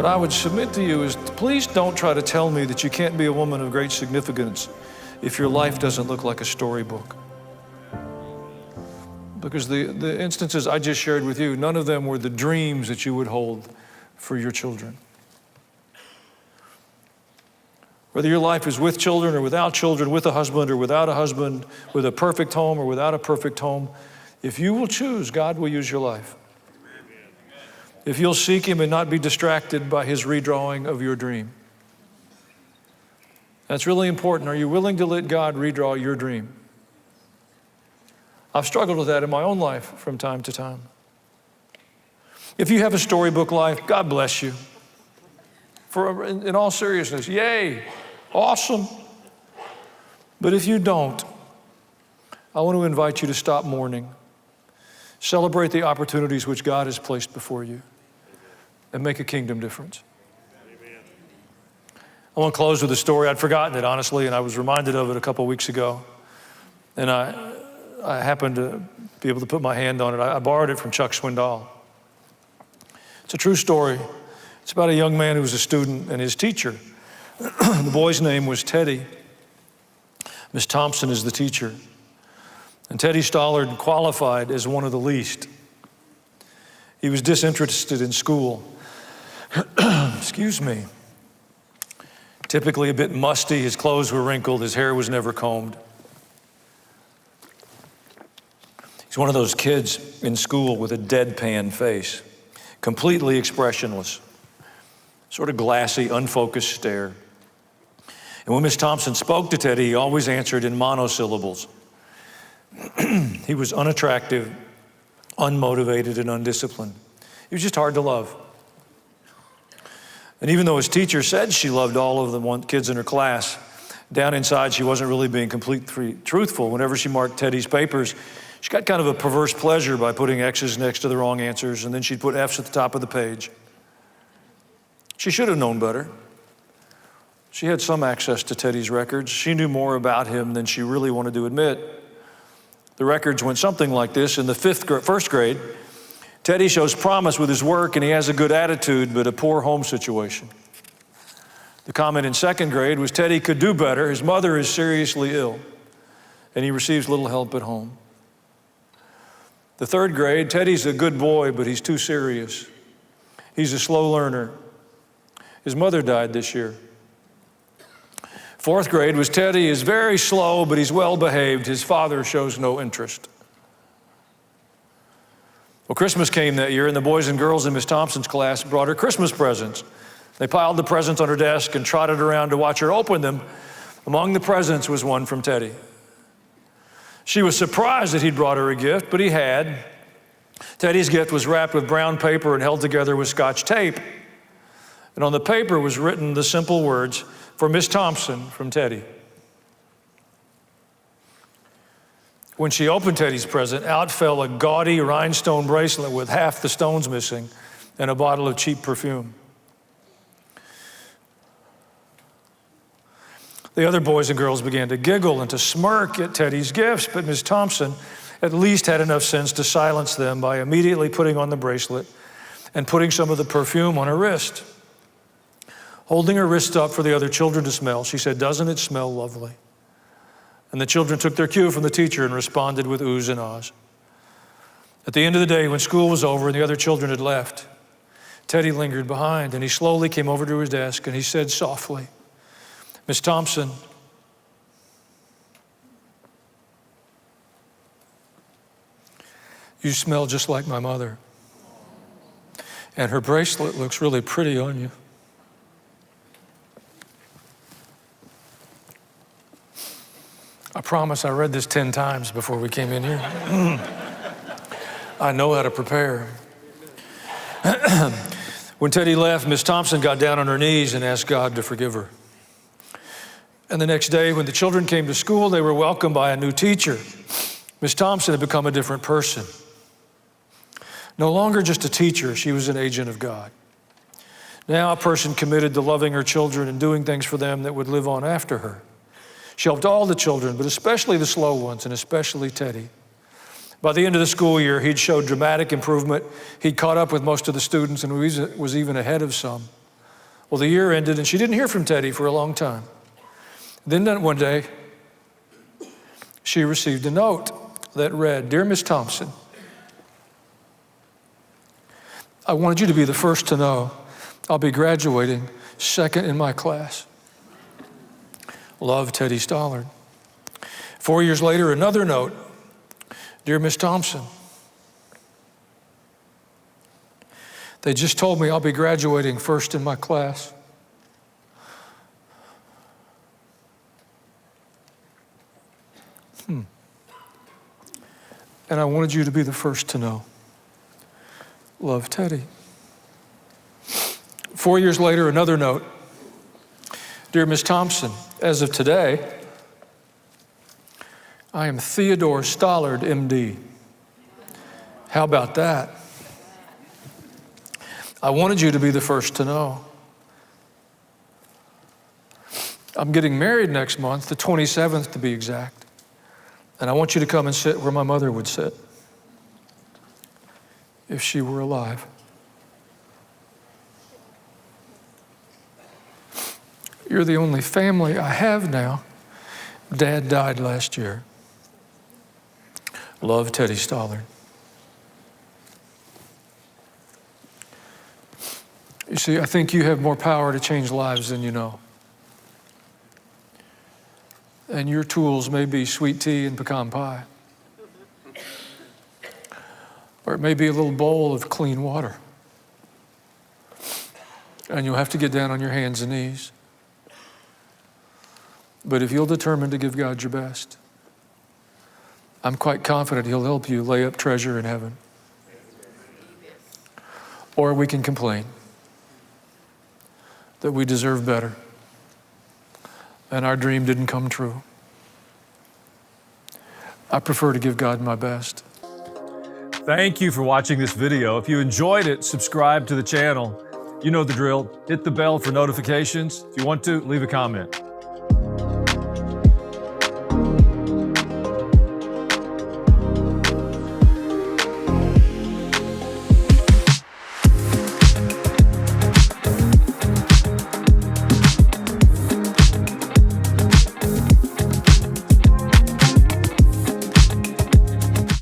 What I would submit to you is, please don't try to tell me that you can't be a woman of great significance if your life doesn't look like a storybook. Because the instances I just shared with you, none of them were the dreams that you would hold for your children. Whether your life is with children or without children, with a husband or without a husband, with a perfect home or without a perfect home, if you will choose, God will use your life. If you'll seek Him and not be distracted by His redrawing of your dream. That's really important. Are you willing to let God redraw your dream? I've struggled with that in my own life from time to time. If you have a storybook life, God bless you. In all seriousness, yay, awesome. But if you don't, I want to invite you to stop mourning. Celebrate the opportunities which God has placed before you and make a kingdom difference. Amen. I want to close with a story. I'd forgotten it, honestly, and I was reminded of it a couple weeks ago. And I happened to be able to put my hand on it. I borrowed it from Chuck Swindoll. It's a true story. It's about a young man who was a student and his teacher. The boy's name was Teddy. Miss Thompson is the teacher. And Teddy Stallard qualified as one of the least. He was disinterested in school. Excuse me. Typically a bit musty, his clothes were wrinkled, his hair was never combed. He's one of those kids in school with a deadpan face, completely expressionless, sort of glassy, unfocused stare. And when Miss Thompson spoke to Teddy, he always answered in monosyllables. He was unattractive, unmotivated, and undisciplined. He was just hard to love. And even though his teacher said she loved all of the kids in her class, down inside she wasn't really being completely truthful. Whenever she marked Teddy's papers, she got kind of a perverse pleasure by putting X's next to the wrong answers, and then she'd put F's at the top of the page. She should have known better. She had some access to Teddy's records. She knew more about him than she really wanted to admit. The records went something like this. In the first grade, Teddy shows promise with his work and he has a good attitude, but a poor home situation. The comment in second grade was Teddy could do better. His mother is seriously ill and he receives little help at home. The third grade, Teddy's a good boy, but he's too serious. He's a slow learner. His mother died this year. Fourth grade was Teddy is very slow, but he's well behaved. His father shows no interest. Well, Christmas came that year, and the boys and girls in Miss Thompson's class brought her Christmas presents. They piled the presents on her desk and trotted around to watch her open them. Among the presents was one from Teddy. She was surprised that he'd brought her a gift, but he had. Teddy's gift was wrapped with brown paper and held together with Scotch tape. And on the paper was written the simple words, "For Miss Thompson, from Teddy." When she opened Teddy's present, out fell a gaudy rhinestone bracelet with half the stones missing and a bottle of cheap perfume. The other boys and girls began to giggle and to smirk at Teddy's gifts, but Miss Thompson at least had enough sense to silence them by immediately putting on the bracelet and putting some of the perfume on her wrist. Holding her wrist up for the other children to smell, she said, "Doesn't it smell lovely?" And the children took their cue from the teacher and responded with oohs and ahs. At the end of the day, when school was over and the other children had left, Teddy lingered behind and he slowly came over to his desk and he said softly, "Miss Thompson, you smell just like my mother. And her bracelet looks really pretty on you." I promise I read this 10 times before we came in here. I know how to prepare. When Teddy left, Miss Thompson got down on her knees and asked God to forgive her. And the next day, when the children came to school, they were welcomed by a new teacher. Miss Thompson had become a different person. No longer just a teacher, she was an agent of God. Now a person committed to loving her children and doing things for them that would live on after her. She helped all the children, but especially the slow ones, and especially Teddy. By the end of the school year, he'd showed dramatic improvement. He'd caught up with most of the students and was even ahead of some. Well, the year ended, and she didn't hear from Teddy for a long time. Then one day, she received a note that read, "Dear Miss Thompson, I wanted you to be the first to know I'll be graduating second in my class. Love, Teddy Stallard." 4 years later, another note, "Dear Miss Thompson, they just told me I'll be graduating first in my class. And I wanted you to be the first to know. Love, Teddy." 4 years later, another note, "Dear Miss Thompson, as of today, I am Theodore Stallard, MD. How about that? I wanted you to be the first to know. I'm getting married next month, the 27th to be exact, and I want you to come and sit where my mother would sit if she were alive. You're the only family I have now. Dad died last year. Love, Teddy Stallard." You see, I think you have more power to change lives than you know. And your tools may be sweet tea and pecan pie. Or it may be a little bowl of clean water. And you'll have to get down on your hands and knees. But if you'll determine to give God your best, I'm quite confident He'll help you lay up treasure in heaven. Or we can complain that we deserve better and our dream didn't come true. I prefer to give God my best. Thank you for watching this video. If you enjoyed it, subscribe to the channel. You know the drill. Hit the bell for notifications. If you want to, leave a comment.